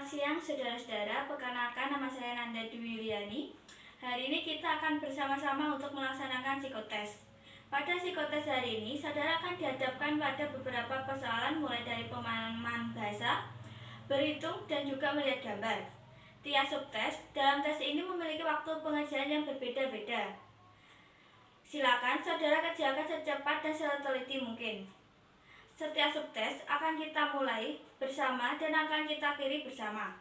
Selamat siang saudara-saudara, perkenalkan nama saya Nanda Dwi Wiliani. Hari ini kita akan bersama-sama untuk melaksanakan psikotes. Pada psikotes hari ini, saudara akan dihadapkan pada beberapa persoalan mulai dari pemahaman bahasa, berhitung, dan juga melihat gambar. Tiap subtes dalam tes ini memiliki waktu pengerjaan yang berbeda-beda. Silakan saudara kerjakan secepat dan seteliti mungkin. Setiap subtes akan kita mulai bersama dan akan kita akhiri bersama.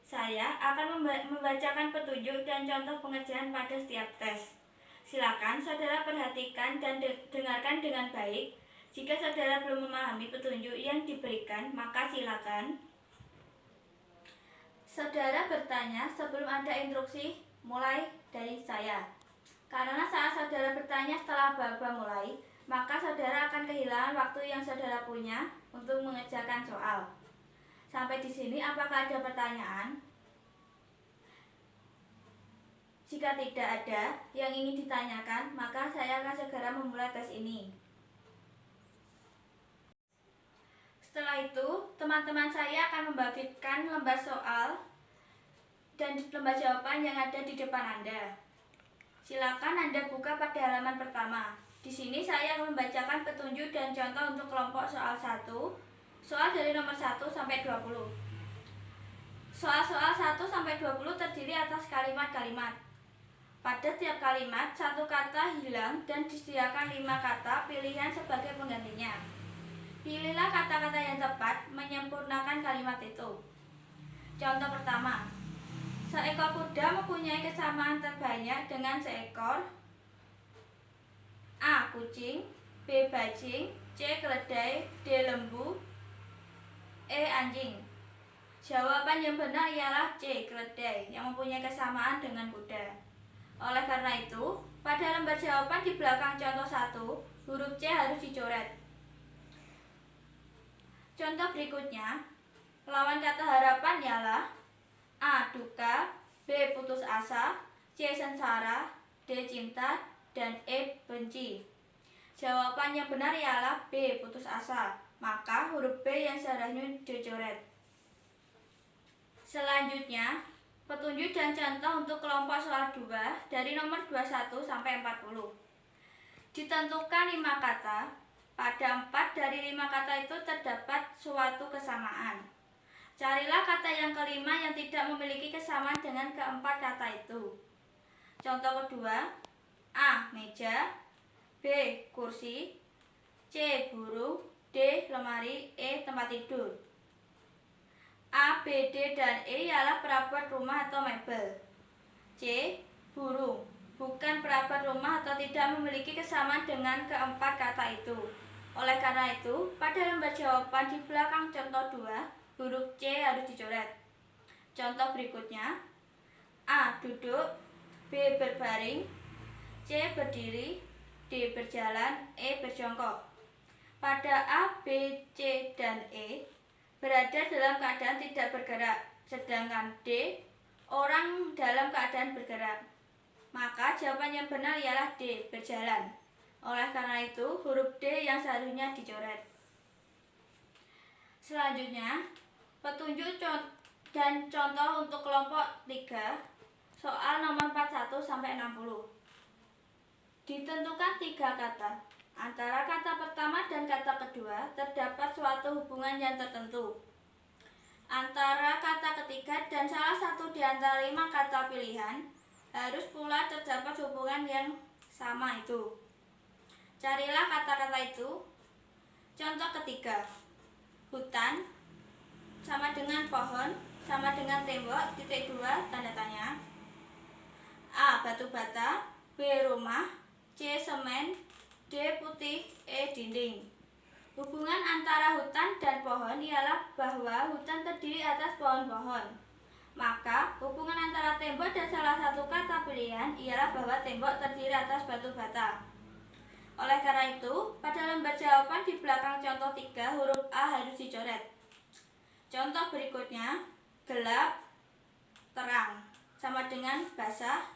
Saya akan membacakan petunjuk dan contoh pengerjaan pada setiap tes. Silakan saudara perhatikan dan dengarkan dengan baik. Jika saudara belum memahami petunjuk yang diberikan, maka silakan saudara bertanya sebelum ada instruksi mulai dari saya. Karena saat saudara bertanya setelah baba mulai, maka saudara akan kehilangan waktu yang saudara punya untuk mengerjakan soal. Sampai di sini apakah ada pertanyaan? Jika tidak ada yang ingin ditanyakan, maka saya akan segera memulai tes ini. Setelah itu, teman-teman saya akan membagikan lembar soal dan lembar jawaban yang ada di depan Anda. Silakan Anda buka pada halaman pertama. Di sini saya akan membacakan petunjuk dan contoh untuk kelompok soal 1. Soal dari nomor 1 sampai 20. Soal-soal 1 sampai 20 terdiri atas kalimat-kalimat. Pada setiap kalimat, satu kata hilang dan disediakan 5 kata pilihan sebagai penggantinya. Pilihlah kata-kata yang tepat menyempurnakan kalimat itu. Contoh pertama. Seekor kuda mempunyai kesamaan terbanyak dengan seekor A. Kucing, B. Bajing, C. Keledai, D. Lembu, E. Anjing. Jawaban yang benar ialah C. Keledai yang mempunyai kesamaan dengan kuda. Oleh karena itu, pada lembar jawaban di belakang contoh 1, huruf C harus dicoret. Contoh berikutnya, lawan kata harapan ialah A. Duka, B. Putus asa, C. Sengsara, D. Cinta, dan E. Benci. Jawaban yang benar ialah B. Putus asa. Maka huruf B yang seharusnya dicoret. Selanjutnya, petunjuk dan contoh untuk kelompok soal 2 dari nomor 21 sampai 40. Ditentukan 5 kata. Pada 4 dari 5 kata itu terdapat suatu kesamaan. Carilah kata yang kelima yang tidak memiliki kesamaan dengan keempat kata itu. Contoh kedua, A. Meja, B. Kursi, C. Burung, D. Lemari, E. Tempat tidur. A, B, D, dan E ialah perabot rumah atau mebel. C. Burung, bukan perabot rumah atau tidak memiliki kesamaan dengan keempat kata itu. Oleh karena itu, pada lembar jawaban di belakang contoh 2, huruf C harus dicoret. Contoh berikutnya, A. Duduk, B. Berbaring, C. Berdiri, D. Berjalan, E. Berjongkok. Pada A, B, C, dan E berada dalam keadaan tidak bergerak, sedangkan D, orang dalam keadaan bergerak. Maka jawaban yang benar ialah D. Berjalan. Oleh karena itu, huruf D yang seharusnya dicoret. Selanjutnya, petunjuk dan contoh untuk kelompok 3, soal nomor 41 sampai 60. Ditentukan 3 kata. Antara kata pertama dan kata kedua terdapat suatu hubungan yang tertentu. Antara kata ketiga dan salah satu di antara 5 kata pilihan harus pula terdapat hubungan yang sama itu. Carilah kata-kata itu. Contoh ketiga, hutan sama dengan pohon sama dengan tembok, titik 2, tanda tanya. A. Batu bata, B. Rumah, C. Semen, D. Putih, E. Dinding. Hubungan antara hutan dan pohon ialah bahwa hutan terdiri atas pohon-pohon. Maka hubungan antara tembok dan salah satu kata pilihan ialah bahwa tembok terdiri atas batu bata. Oleh karena itu, pada lembar jawaban di belakang contoh 3, huruf A harus dicoret. Contoh berikutnya, gelap, terang, sama dengan basah,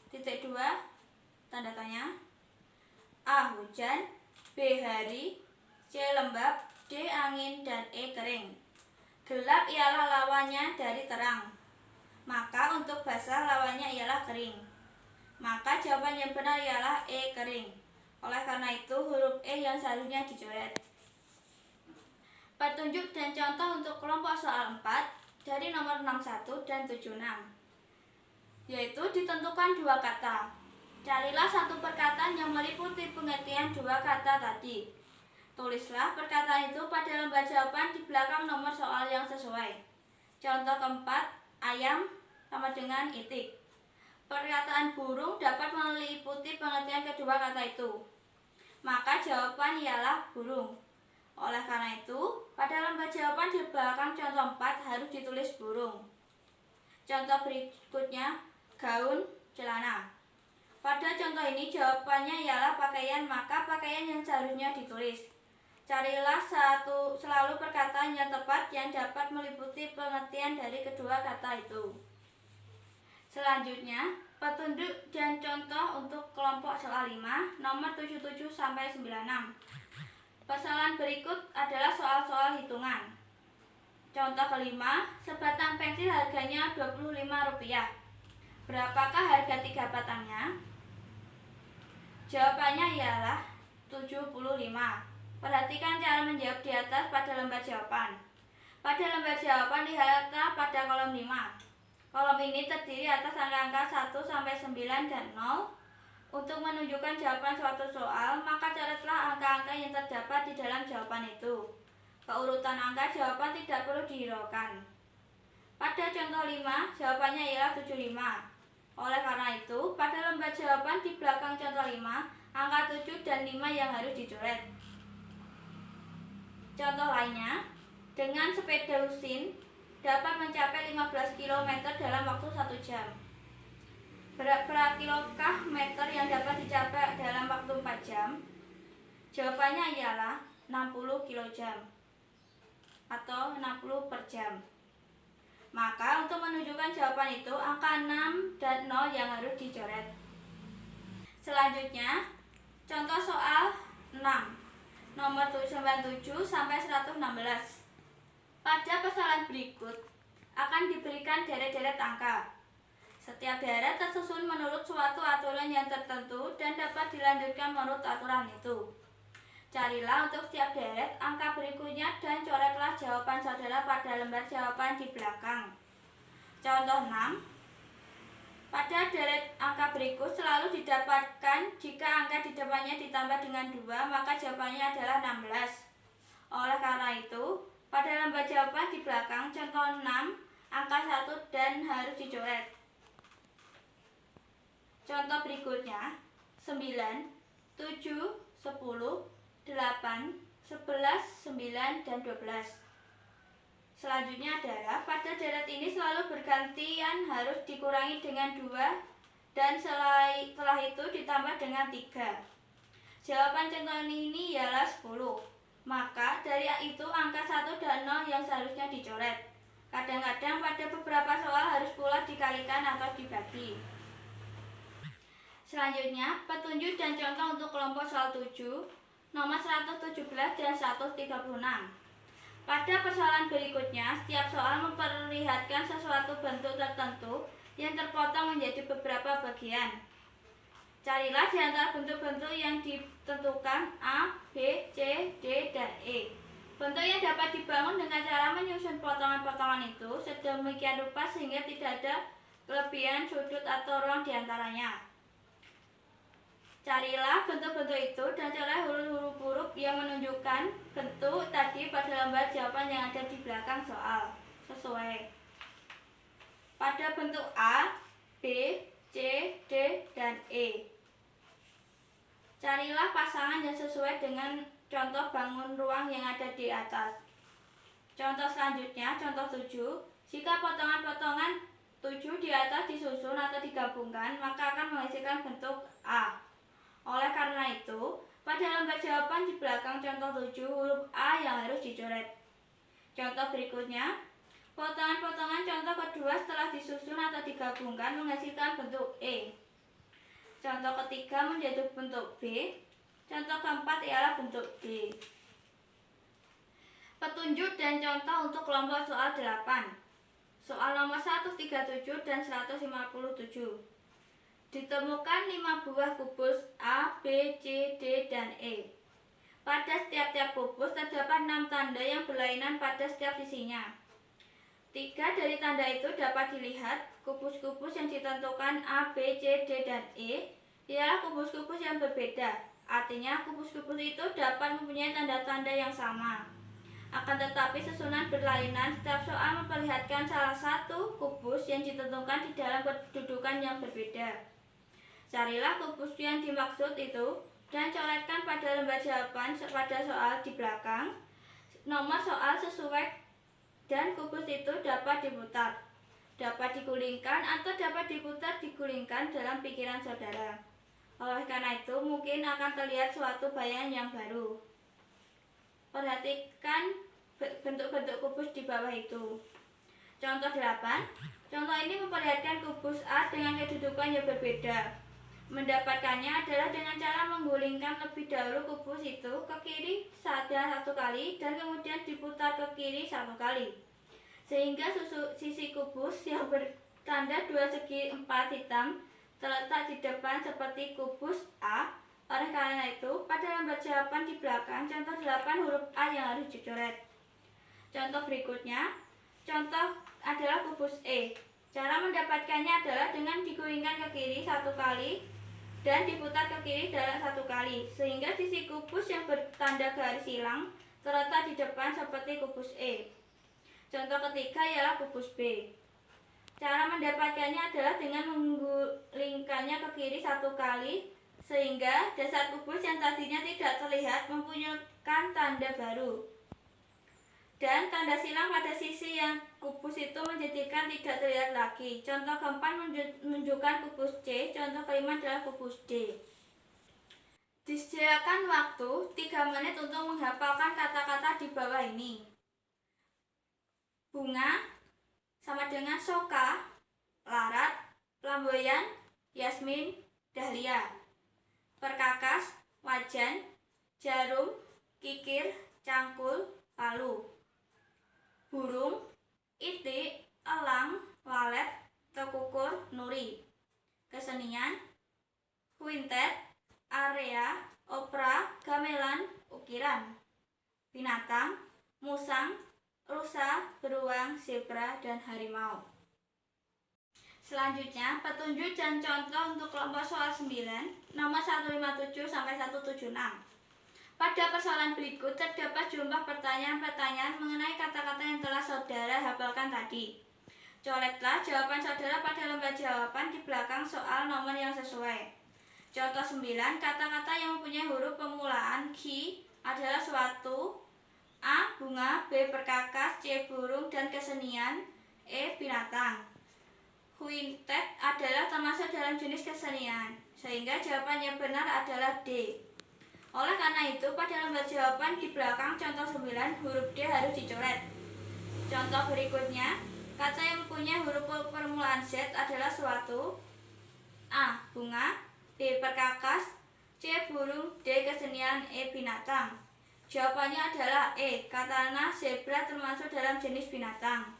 titik 2, tanda tanya. A. Hujan, B. Hari, C. Lembab, D. Angin, dan E. Kering. Gelap ialah lawannya dari terang. Maka untuk basah lawannya ialah kering. Maka jawaban yang benar ialah E, kering. Oleh karena itu huruf E yang seharusnya dicoret. Petunjuk dan contoh untuk kelompok soal 4 dari nomor 61 dan 76, yaitu ditentukan dua kata. Carilah satu perkataan yang meliputi pengertian dua kata tadi. Tulislah perkataan itu pada lembar jawaban di belakang nomor soal yang sesuai. Contoh keempat, ayam sama dengan itik. Perkataan burung dapat meliputi pengertian kedua kata itu. Maka jawaban ialah burung. Oleh karena itu, pada lembar jawaban di belakang contoh 4 harus ditulis burung. Contoh berikutnya, gaun, celana. Pada contoh ini jawabannya ialah pakaian, maka pakaian yang seharusnya ditulis. Carilah selalu perkataan yang tepat yang dapat meliputi pengertian dari kedua kata itu. Selanjutnya, petunjuk dan contoh untuk kelompok soal 5, nomor 77 sampai 96. Persoalan berikut adalah soal-soal hitungan. Contoh kelima, sebatang pensil harganya Rp25. Berapakah harga 3 batangnya? Jawabannya ialah 75. Perhatikan cara menjawab di atas pada lembar jawaban. Pada lembar jawaban lihatlah pada kolom 5. Kolom ini terdiri atas angka-angka 1 sampai 9 dan 0. Untuk menunjukkan jawaban suatu soal, maka coretlah angka-angka yang terdapat di dalam jawaban itu. Keurutan angka jawaban tidak perlu dihiraukan. Pada contoh 5, jawabannya ialah 75. Oleh karena itu, pada lembar jawaban di belakang contoh 5, angka 7 dan 5 yang harus dicoret. Contoh lainnya, dengan sepeda Husin dapat mencapai 15 km dalam waktu 1 jam. Berapa kilokah meter yang dapat dicapai dalam waktu 4 jam? Jawabannya ialah 60 kJ atau 60 per jam. Maka untuk menunjukkan jawaban itu, angka 6 dan 0 yang harus dicoret. Selanjutnya, contoh soal 6, nomor 97 sampai 116. Pada persoalan berikut akan diberikan deret-deret angka. Setiap deret tersusun menurut suatu aturan yang tertentu dan dapat dilanjutkan menurut aturan itu. Carilah untuk setiap deret angka berikutnya dan coretlah jawaban saudara pada lembar jawaban di belakang. Contoh 6. Pada deret angka berikut selalu didapatkan jika angka di depannya ditambah dengan 2, maka jawabannya adalah 16. Oleh karena itu, pada lembar jawaban di belakang contoh 6, angka 1 dan harus dicoret. Contoh berikutnya, 9, 7, 10, 8, 11, 9, dan 12. Selanjutnya adalah pada deret ini selalu bergantian harus dikurangi dengan 2 dan setelah itu ditambah dengan 3. Jawaban contoh ini ialah 10. Maka dari itu angka 1 dan 0 yang seharusnya dicoret. Kadang-kadang pada beberapa soal harus pula dikalikan atau dibagi. Selanjutnya, petunjuk dan contoh untuk kelompok soal 7, nomor 117 dan 136. Pada persoalan berikutnya, setiap soal memperlihatkan sesuatu bentuk tertentu yang terpotong menjadi beberapa bagian. Carilah di antara bentuk-bentuk yang ditentukan A, B, C, D, dan E. Bentuk yang dapat dibangun dengan cara menyusun potongan-potongan itu sedemikian rupa sehingga tidak ada kelebihan sudut atau ruang di antaranya. Carilah bentuk-bentuk itu dan coret huruf-huruf yang menunjukkan bentuk tadi pada lembar jawaban yang ada di belakang soal. Sesuai. Pada bentuk A, B, C, D, dan E. Carilah pasangan yang sesuai dengan contoh bangun ruang yang ada di atas. Contoh selanjutnya, contoh 7. Jika potongan-potongan 7 di atas disusun atau digabungkan, maka akan menghasilkan bentuk A. Oleh karena itu, pada lembar jawaban di belakang contoh 7, huruf A yang harus dicoret. Contoh berikutnya, potongan-potongan contoh kedua setelah disusun atau digabungkan menghasilkan bentuk E. Contoh ketiga menjadi bentuk B. Contoh keempat ialah bentuk D. Petunjuk dan contoh untuk kelompok soal 8. Soal nomor 137 dan 157. Ditemukan 5 buah kubus A, B, C, D, dan E. Pada setiap-tiap kubus terdapat 6 tanda yang berlainan pada setiap sisinya. 3 dari tanda itu dapat dilihat. Kubus-kubus yang ditentukan A, B, C, D, dan E ialah kubus-kubus yang berbeda. Artinya kubus-kubus itu dapat mempunyai tanda-tanda yang sama. Akan tetapi susunan berlainan. Setiap soal memperlihatkan salah satu kubus yang ditentukan di dalam kedudukan yang berbeda. Carilah kubus yang dimaksud itu dan coretkan pada lembar jawaban pada soal di belakang nomor soal sesuai, dan kubus itu dapat diputar, dapat digulingkan, atau dapat diputar digulingkan dalam pikiran saudara. Oleh karena itu mungkin akan terlihat suatu bayangan yang baru. Perhatikan bentuk-bentuk kubus di bawah itu. Contoh 8. Contoh ini memperlihatkan kubus A dengan kedudukan yang berbeda. Mendapatkannya adalah dengan cara menggulingkan lebih dahulu kubus itu ke kiri satu kali dan kemudian diputar ke kiri 1 kali. Sehingga sisi kubus yang bertanda 2 segi 4 hitam terletak di depan seperti kubus A. Oleh karena itu, pada lembar jawaban di belakang contoh 8 huruf A yang harus dicoret. Contoh berikutnya, contoh adalah kubus E. Cara mendapatkannya adalah dengan digulingkan ke kiri 1 kali dan diputar ke kiri dalam 1 kali, sehingga sisi kubus yang bertanda garis silang terletak di depan seperti kubus E. Contoh ketiga ialah kubus B. Cara mendapatkannya adalah dengan menggulingkannya ke kiri 1 kali, sehingga dasar kubus yang tadinya tidak terlihat mempunyai tanda baru, dan tanda silang pada sisi yang kubus itu menjadikan tidak terlihat lagi. Contoh keempat menunjukkan kubus C. Contoh kelima adalah kubus D. Disediakan waktu 3 menit untuk menghafalkan kata-kata di bawah ini. Bunga sama dengan soka, larat, flamboyan, yasmin, dahlia. Perkakas, wajan, jarum, kikir, cangkul, palu. Burung, itik, elang, walet, tekukur, nuri. Kesenian, kuintet, area, opera, gamelan, ukiran. Binatang, musang, rusa, beruang, zebra, dan harimau. Selanjutnya, petunjuk dan contoh untuk kelompok soal 9, nomor 157 sampai 176. Pada persoalan berikut terdapat jumlah pertanyaan-pertanyaan mengenai kata-kata yang telah saudara hafalkan tadi. Coretlah jawaban saudara pada lembar jawaban di belakang soal nomor yang sesuai. Contoh 9, kata-kata yang mempunyai huruf permulaan Q adalah suatu: A. Bunga, B. Perkakas, C. Burung, dan kesenian, E. Binatang. Kuintet adalah termasuk dalam jenis kesenian, sehingga jawaban yang benar adalah D. Oleh karena itu, pada lembar jawaban di belakang contoh 9, huruf D harus dicoret. Contoh berikutnya, kata yang mempunyai huruf permulaan Z adalah suatu: A. Bunga, B. Perkakas, C. Burung, D. Kesenian, E. Binatang. Jawabannya adalah E, karena zebra termasuk dalam jenis binatang.